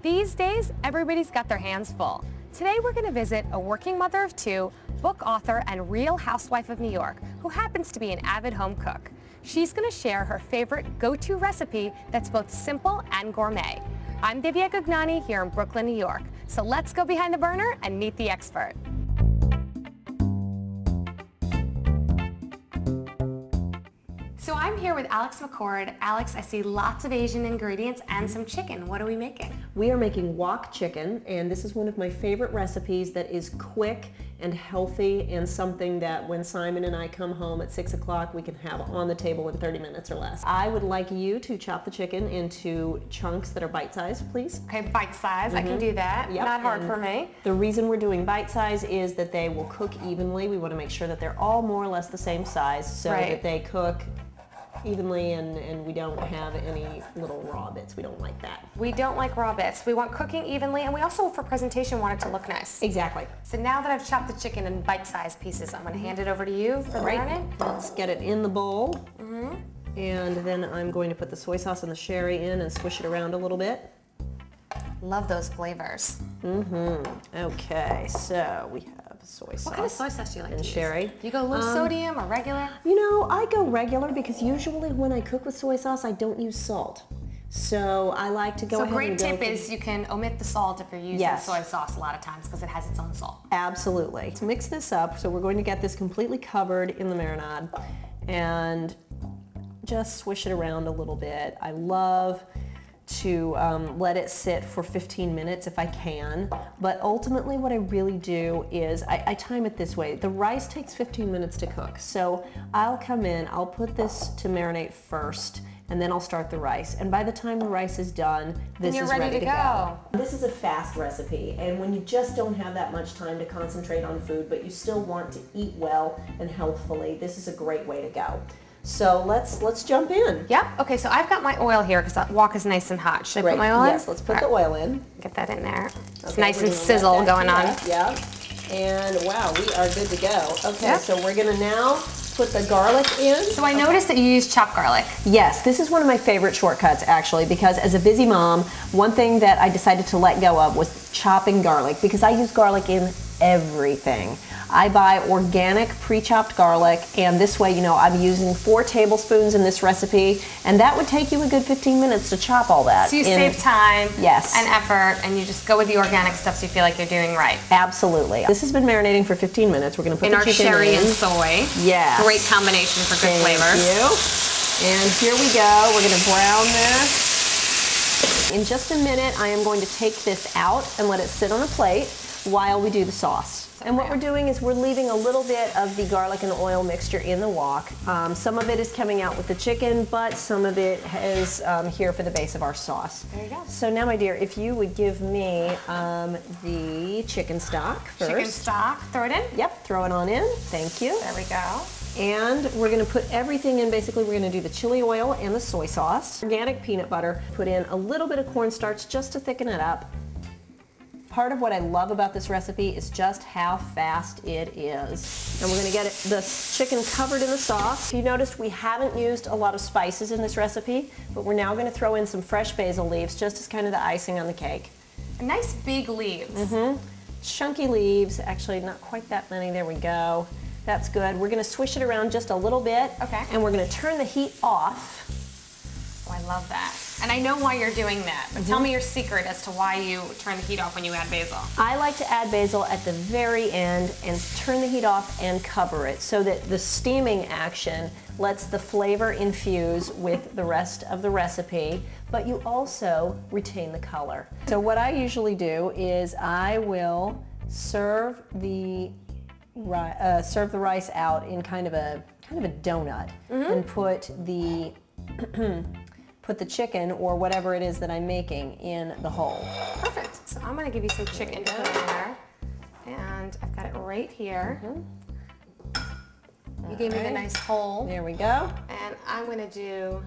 These days, everybody's got their hands full. Today we're going to visit a working mother of two, book author, and real housewife of New York, who happens to be an avid home cook. She's going to share her favorite go-to recipe that's both simple and gourmet. I'm Divya Gugnani here in Brooklyn, New York. So let's go behind the burner and meet the expert. So I'm here with Alex McCord. Alex, I see lots of Asian ingredients and some chicken. What are we making? We are making wok chicken, and this is one of my favorite recipes that is quick and healthy and something that when Simon and I come home at 6 o'clock, we can have on the table in 30 minutes or less. I would like you to chop the chicken into chunks that are bite-sized, please. Okay, bite-sized, I can do that. Yep. Not hard for me. The reason we're doing bite-size is that they will cook evenly. We want to make sure that they're all more or less the same size so that they cook evenly and we don't have any little raw bits. We don't like that. We don't like raw bits. We want cooking evenly, and we also, for presentation, want it to look nice. Exactly. So now that I've chopped the chicken in bite-sized pieces, I'm going to hand it over to you for the marinade. Let's get it in the bowl. And then I'm going to put the soy sauce and the sherry in and swish it around a little bit. Love those flavors. Okay, so we have soy sauce. What kind of soy sauce do you like to use? Sherry. Do you go low sodium or regular? You know, I go regular because usually when I cook with soy sauce, I don't use salt. So I like to go ahead and go. So great tip is you can omit the salt if you're using soy sauce a lot of times because it has its own salt. Absolutely. Let's mix this up. So we're going to get this completely covered in the marinade and just swish it around a little bit. I love to let it sit for 15 minutes if I can, but ultimately what I really do is I time it this way. The rice takes 15 minutes to cook, so I'll come in, I'll put this to marinate first, and then I'll start the rice. And by the time the rice is done, this is ready to go. This is a fast recipe, and when you just don't have that much time to concentrate on food, but you still want to eat well and healthfully, this is a great way to go. So let's jump in. Yep. Okay, so I've got my oil here because that wok is nice and hot. Should I put my oil in? Yes, let's put the oil in. Get that in there. It's nice and sizzle going on. Yeah. And wow, we are good to go. Okay, so we're gonna now put the garlic in. So I noticed that you use chopped garlic. Yes, this is one of my favorite shortcuts actually, because as a busy mom, one thing that I decided to let go of was chopping garlic, because I use garlic in everything. I buy organic pre-chopped garlic, and this way, you know, I'm using 4 tablespoons in this recipe, and that would take you a good 15 minutes to chop all that. So you save time and effort, and you just go with the organic stuff so you feel like you're doing right. Absolutely. This has been marinating for 15 minutes. We're going to put the chicken in. Our sherry and soy. Yes. Great combination for good flavors. Thank you. And here we go. We're going to brown this. In just a minute, I am going to take this out and let it sit on a plate while we do the sauce. And what we're doing is we're leaving a little bit of the garlic and oil mixture in the wok. Some of it is coming out with the chicken, but some of it is here for the base of our sauce. There you go. So now, my dear, if you would give me the chicken stock first. Chicken stock, throw it in? Yep, throw it on in. Thank you. There we go. And we're going to put everything in. Basically, we're going to do the chili oil and the soy sauce. Organic peanut butter. Put in a little bit of cornstarch just to thicken it up. Part of what I love about this recipe is just how fast it is. And we're going to get the chicken covered in the sauce. You noticed we haven't used a lot of spices in this recipe, but we're now going to throw in some fresh basil leaves just as kind of the icing on the cake. Nice big leaves. Chunky leaves, actually not quite that many. There we go. That's good. We're going to swish it around just a little bit. Okay. And we're going to turn the heat off. Oh, I love that. And I know why you're doing that, but tell me your secret as to why you turn the heat off when you add basil. I like to add basil at the very end and turn the heat off and cover it so that the steaming action lets the flavor infuse with the rest of the recipe, but you also retain the color. So what I usually do is I will serve the rice out in kind of a donut and put the put the chicken or whatever it is that I'm making in the hole. Perfect. So I'm going to give you some chicken to put in there. And I've got it right here. You gave me the nice hole. There we go. And I'm going to do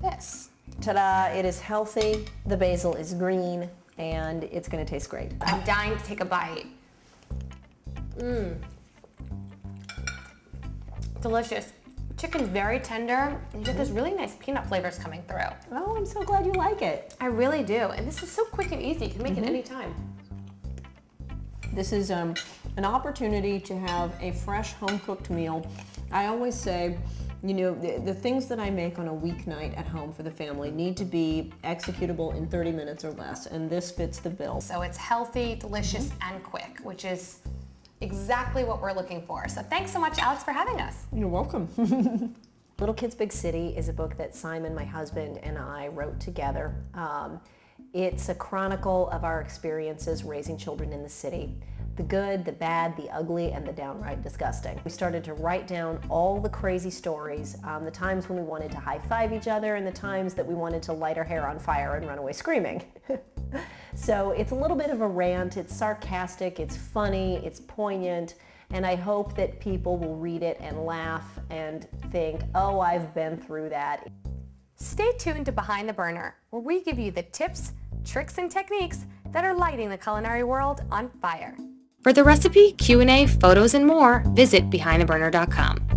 this. Ta-da! It is healthy, the basil is green, and it's going to taste great. I'm dying to take a bite. Delicious. chicken's very tender, and you get those really nice peanut flavors coming through. Oh, I'm so glad you like it. I really do, and this is so quick and easy. You can make it anytime. This is an opportunity to have a fresh home-cooked meal. I always say, you know, the things that I make on a weeknight at home for the family need to be executable in 30 minutes or less, and this fits the bill. So it's healthy, delicious, and quick, which is exactly what we're looking for. So thanks so much, Alex, for having us. You're welcome. Little Kids Big City is a book that Simon, my husband, and I wrote together. It's a chronicle of our experiences raising children in the city. The good, the bad, the ugly, and the downright disgusting. We started to write down all the crazy stories, the times when we wanted to high-five each other and the times that we wanted to light our hair on fire and run away screaming. So it's a little bit of a rant, it's sarcastic, it's funny, it's poignant, and I hope that people will read it and laugh and think, oh, I've been through that. Stay tuned to Behind the Burner, where we give you the tips, tricks, and techniques that are lighting the culinary world on fire. For the recipe, Q&A, photos, and more, visit BehindTheBurner.com.